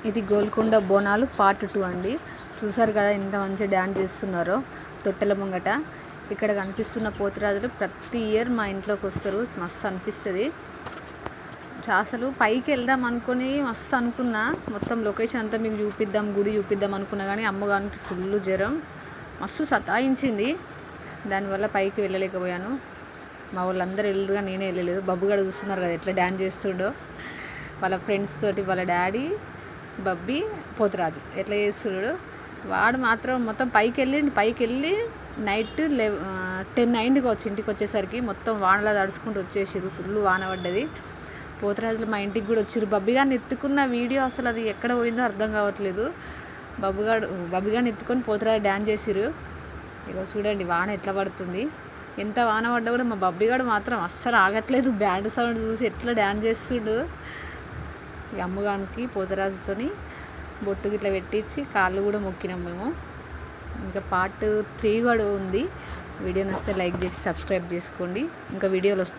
ఇది గోల్కొండ బోనాలు పార్ట్ 2 అండి. చూసారు కదా ఎంత మంచి డ్యాన్స్ చేస్తున్నారో తొట్టెల ముంగట. ఇక్కడ కనిపిస్తున్న పోతురాజులు ప్రతి ఇయర్ మా ఇంట్లోకి వస్తారు. మస్తు అనిపిస్తుంది. అసలు పైకి వెళ్దాం అనుకుని మస్తు అనుకున్నా, మొత్తం లొకేషన్ అంతా మీకు చూపిద్దాం, గుడి చూపిద్దాం అనుకున్నా కానీ అమ్మగారికి ఫుల్ జ్వరం మస్తు సతాయించింది. దానివల్ల పైకి వెళ్ళలేకపోయాను. మా వాళ్ళందరూ వెళ్ళరుగా నేనే వెళ్ళలేదు. బబ్బుగాడు చూస్తున్నారు కదా ఎట్లా డ్యాన్స్ చేస్తుండో, వాళ్ళ ఫ్రెండ్స్ తోటి, వాళ్ళ డాడీ బబ్బీ పోతురాజు ఎట్లా చేస్తున్నాడు. వాడు మాత్రం మొత్తం పైకి వెళ్ళి నైట్ 10 అయింది కావచ్చు ఇంటికి వచ్చేసరికి. మొత్తం వానలా తడుచుకుంటూ వచ్చేసారు. ఫుల్ వాన పడ్డది. పోతురాజులు మా ఇంటికి కూడా వచ్చారు. బబ్బిగాడిని ఎత్తుకున్న వీడియో అసలు అది ఎక్కడ పోయిందో అర్థం కావట్లేదు. బబ్బిగాడిని ఎత్తుకొని పోతురాజు డ్యాన్స్ చేసిరు. ఇక చూడండి వాన ఎట్లా పడుతుంది. ఎంత వాన పడ్డా కూడా మా బబ్బిగాడు మాత్రం అస్సలు ఆగట్లేదు. బ్యాండ్ సౌండ్ చూసి ఎట్లా డ్యాన్స్ చేస్తుండు. ఈ అమ్మగానికి పోతురాజుతోని బొట్టు గిట్లా పెట్టించి కాళ్ళు కూడా మొక్కినాం మేము. ఇంకా పార్ట్ 3 కూడా ఉంది. వీడియో నచ్చితే లైక్ చేసి సబ్స్క్రైబ్ చేసుకోండి. ఇంకా వీడియోలు వస్తాయి.